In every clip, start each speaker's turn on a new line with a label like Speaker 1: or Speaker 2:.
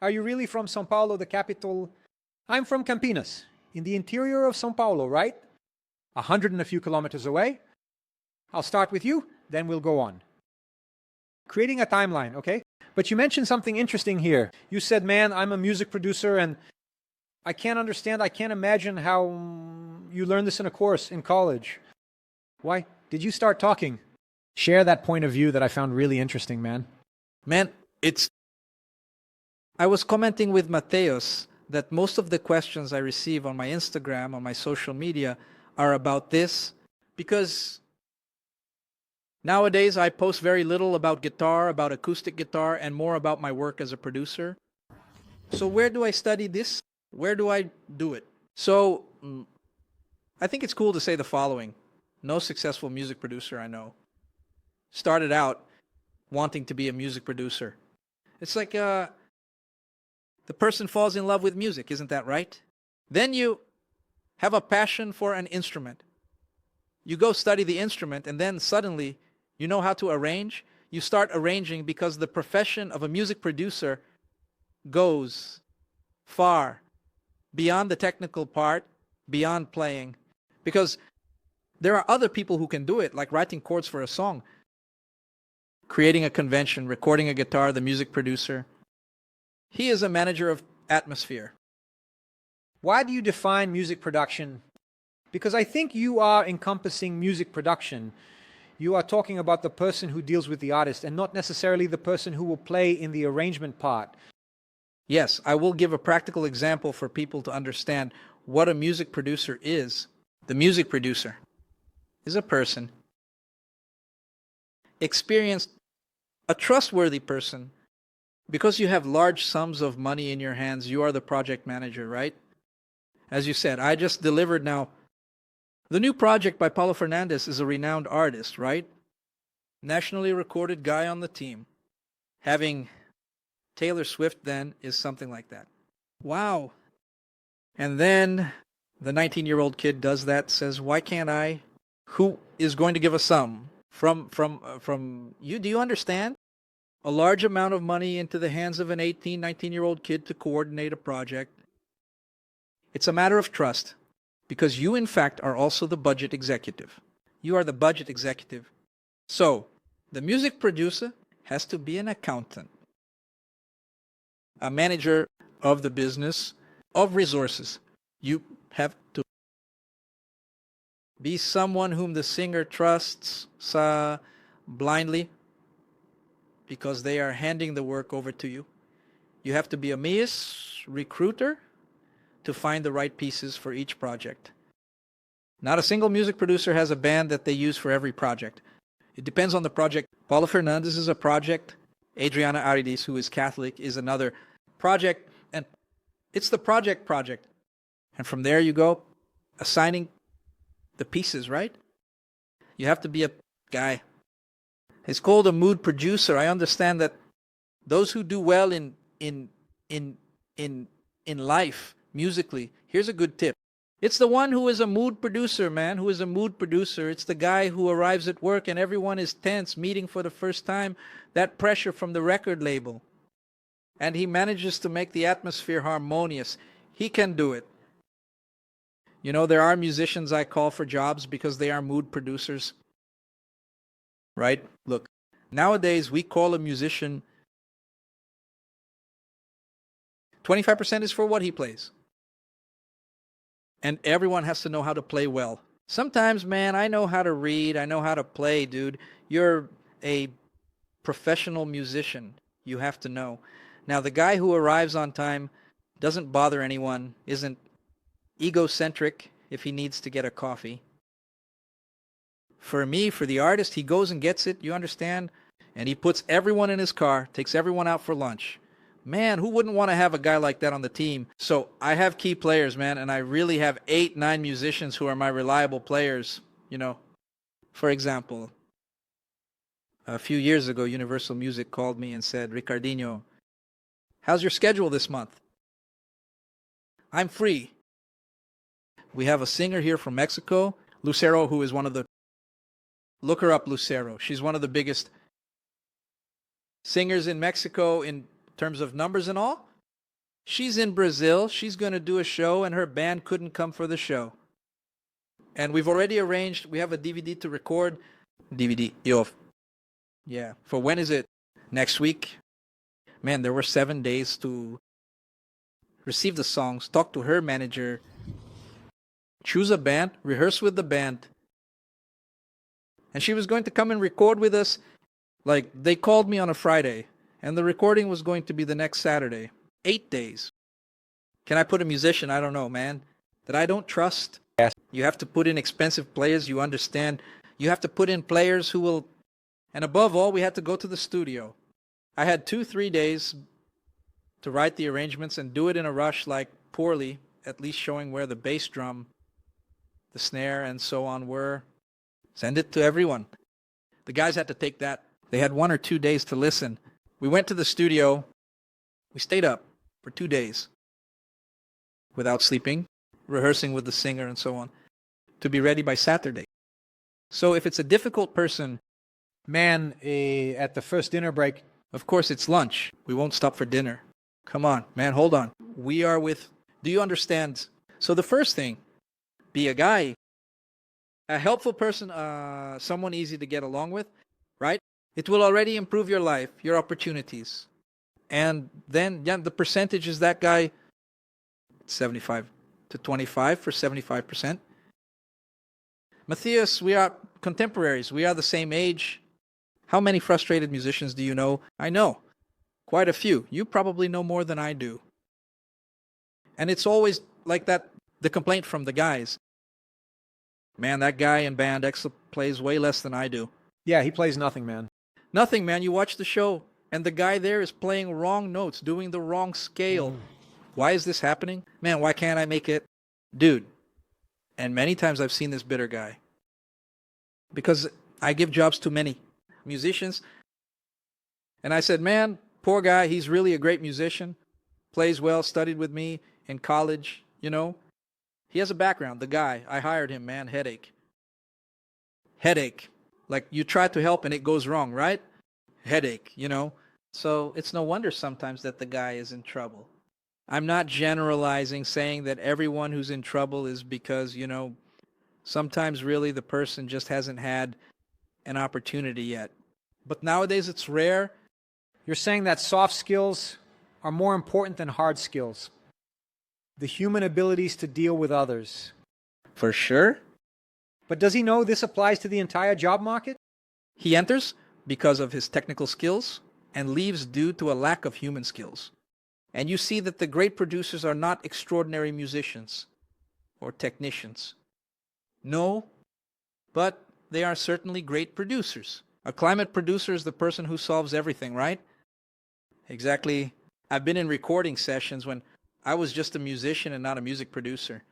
Speaker 1: Are you really from São Paulo, the capital? I'm from Campinas, in the interior of São Paulo, right? 100 and a few kilometers away. I'll start with you, then we'll go on. Creating a timeline, okay? But you mentioned something interesting here. You said, man, I'm a music producer and I can't understand, I can't imagine how you learned this in a course in college. Why did you start talking? Share that point of view that I found really interesting, man.
Speaker 2: Man, I was commenting with Mateus that most of the questions I receive on my Instagram, on my social media, are about this because nowadays I post very little about guitar, about acoustic guitar, and more about my work as a producer. So where do I study this? Where do I do it? So I think it's cool to say the following. No successful music producer I know started out wanting to be a music producer. It's like the person falls in love with music, isn't that right? Then you have a passion for an instrument. You go study the instrument and then suddenly you know how to arrange. You start arranging because the profession of a music producer goes far beyond the technical part, beyond playing. Because there are other people who can do it, like writing chords for a song, creating a convention, recording a guitar, the music producer. He is a manager of atmosphere.
Speaker 1: Why do you define music production? Because I think you are encompassing music production. You are talking about the person who deals with the artist and not necessarily the person who will play in the arrangement part.
Speaker 2: Yes, I will give a practical example for people to understand what a music producer is. The music producer is a person, experienced, a trustworthy person. Because you have large sums of money in your hands, you are the project manager, right? As you said, I just delivered now. The new project by Paulo Fernandes is a renowned artist, right? Nationally recorded guy on the team. Having Taylor Swift then is something like that. Wow. And then the 19-year-old kid does that, says, why can't I? Who is going to give a sum from you? Do you understand? A large amount of money into the hands of an 18, 19-year-old kid to coordinate a project. It's a matter of trust because you, in fact, are also the budget executive. You are the budget executive. So the music producer has to be an accountant, a manager of the business, of resources. You have to be someone whom the singer trusts blindly because they are handing the work over to you. You have to be a recruiter to find the right pieces for each project. Not a single music producer has a band that they use for every project. It depends on the project. Paulo Fernandes is a project. Adriana Aridis, who is Catholic, is another project. And it's the project. And from there you go, assigning the pieces, right? You have to be a guy. It's called a mood producer. I understand that those who do well in life, musically, here's a good tip. It's the one who is a mood producer, man, who is a mood producer. It's the guy who arrives at work and everyone is tense, meeting for the first time, that pressure from the record label. And he manages to make the atmosphere harmonious. He can do it. You know, there are musicians I call for jobs because they are mood producers. Right? Look, nowadays we call a musician 25% is for what he plays. And everyone has to know how to play well. Sometimes, man, I know how to read. I know how to play, dude. You're a professional musician. You have to know. Now, the guy who arrives on time doesn't bother anyone, isn't egocentric if he needs to get a coffee. For me, for the artist, he goes and gets it, you understand? And he puts everyone in his car, takes everyone out for lunch. Man, who wouldn't want to have a guy like that on the team? So I have key players, man, and I really have 8, 9 musicians who are my reliable players, you know. For example, a few years ago, Universal Music called me and said, Ricardinho, how's your schedule this month? I'm free. We have a singer here from Mexico, Lucero, who is one of the... Look her up, Lucero. She's one of the biggest singers in Mexico in terms of numbers and all. She's in Brazil. She's going to do a show, and her band couldn't come for the show. And we've already arranged, we have a DVD to record. DVD, yo. Yeah. For when is it? Next week? Man, there were 7 days to receive the songs, talk to her manager, choose a band, rehearse with the band. And she was going to come and record with us. Like, they called me on a Friday, and the recording was going to be the next Saturday. 8 days. Can I put a musician, I don't know, man, that I don't trust?
Speaker 1: Yes.
Speaker 2: You have to put in expensive players, you understand. You have to put in players who will... And above all, we had to go to the studio. I had 2-3 days to write the arrangements and do it in a rush, like poorly, at least showing where the bass drum, the snare, and so on were. Send it to everyone. The guys had to take that. They had 1 or 2 days to listen. We went to the studio. We stayed up for 2 days without sleeping, rehearsing with the singer and so on, to be ready by Saturday. So if it's a difficult person,
Speaker 1: Man, at the first dinner break,
Speaker 2: of course it's lunch. We won't stop for dinner. Come on, man, hold on. We are with... Do you understand? So the first thing, be a guy, a helpful person, someone easy to get along with, right? It will already improve your life, your opportunities. And then the percentage is that guy, 75 to 25 for 75%. Mateus, we are contemporaries. We are the same age. How many frustrated musicians do you know? I know. Quite a few. You probably know more than I do. And it's always like that, the complaint from the guys. Man, that guy in band X plays way less than I do.
Speaker 1: yeah, he plays nothing, man.
Speaker 2: Nothing, man. You watch the show, and the guy there is playing wrong notes, doing the wrong scale. Why is this happening? Man, why can't I make it? Dude, and many times I've seen this bitter guy. Because I give jobs to many musicians. And I said, man, poor guy, he's really a great musician. Plays well, studied with me in college, you know. He has a background, the guy. I hired him, man, headache. Headache. Like, you try to help and it goes wrong, right? Headache, you know. So it's no wonder sometimes that the guy is in trouble. I'm not generalizing, saying that everyone who's in trouble is because, you know, sometimes really the person just hasn't had an opportunity yet. But nowadays it's rare.
Speaker 1: You're saying that soft skills are more important than hard skills. The human abilities to deal with others.
Speaker 2: For sure.
Speaker 1: But does he know this applies to the entire job market?
Speaker 2: He enters because of his technical skills and leaves due to a lack of human skills. And you see that the great producers are not extraordinary musicians or technicians. No, but they are certainly great producers. A climate producer is the person who solves everything, right? Exactly. I've been in recording sessions when I was just a musician and not a music producer.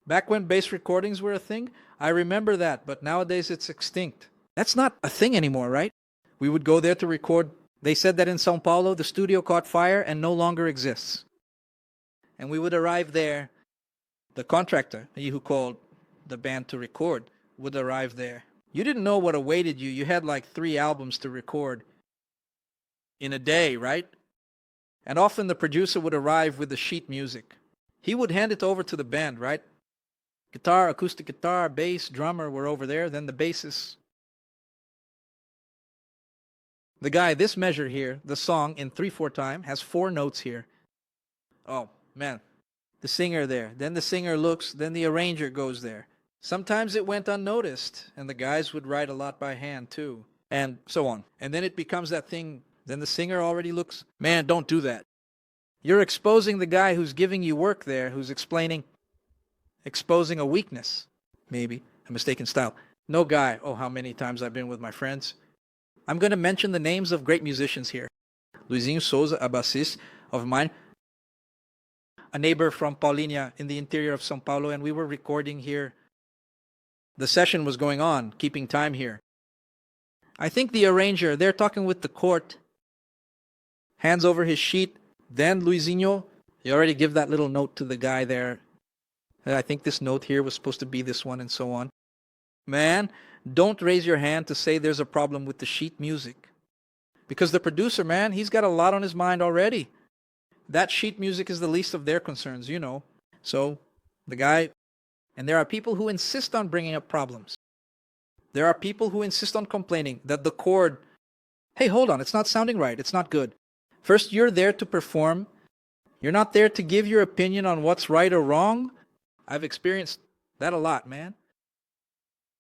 Speaker 2: Back when bass recordings were a thing, I remember that, but nowadays it's extinct. That's not a thing anymore, right? We would go there to record. They said that in São Paulo, the studio caught fire and no longer exists. And we would arrive there. The contractor, he who called the band to record, would arrive there. You didn't know what awaited you. You had like 3 albums to record in a day, right? And often the producer would arrive with the sheet music. He would hand it over to the band, right? Guitar, acoustic guitar, bass, drummer were over there. Then the bassist. The guy, this measure here, the song in 3/4 time, has 4 notes here. Oh, man. The singer there. Then the singer looks, then the arranger goes there. Sometimes it went unnoticed, and the guys would write a lot by hand too, and so on. And then it becomes that thing, then the singer already looks, man, don't do that. You're exposing the guy who's giving you work there, who's explaining, exposing a weakness, maybe, a mistaken style. No guy, oh, how many times I've been with my friends. I'm going to mention the names of great musicians here. Luizinho Souza, a bassist of mine, a neighbor from Paulínia in the interior of São Paulo, and we were recording here. The session was going on, keeping time here. I think the arranger, they're talking with the court, hands over his sheet. Then Luizinho, you already give that little note to the guy there. I think this note here was supposed to be this one and so on. Man, don't raise your hand to say there's a problem with the sheet music. Because the producer, man, he's got a lot on his mind already. that sheet music is the least of their concerns, you know. So the guy, and there are people who insist on bringing up problems. There are people who insist on complaining that the chord, hey, hold on, it's not sounding right, it's not good. First, you're there to perform. You're not there to give your opinion on what's right or wrong. I've experienced that a lot, man.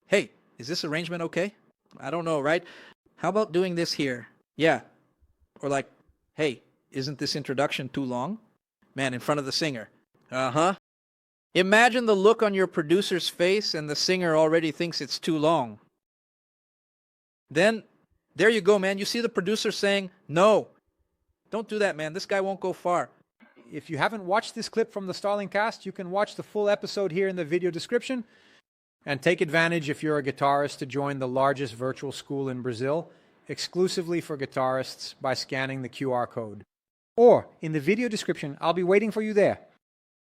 Speaker 2: Hey, is this arrangement okay? I don't know, right? How about doing this here? Yeah. Or like, hey, isn't this introduction too long? Man, in front of the singer. Uh-huh. Imagine the look on your producer's face and the singer already thinks it's too long. Then, there you go, man. You see the producer saying, no, don't do that, man. This guy won't go far.
Speaker 1: If you haven't watched this clip from the Starling Cast, you can watch the full episode here in the video description and take advantage, if you're a guitarist, to join the largest virtual school in Brazil, exclusively for guitarists, by scanning the QR code. Or, in the video description, I'll be waiting for you there.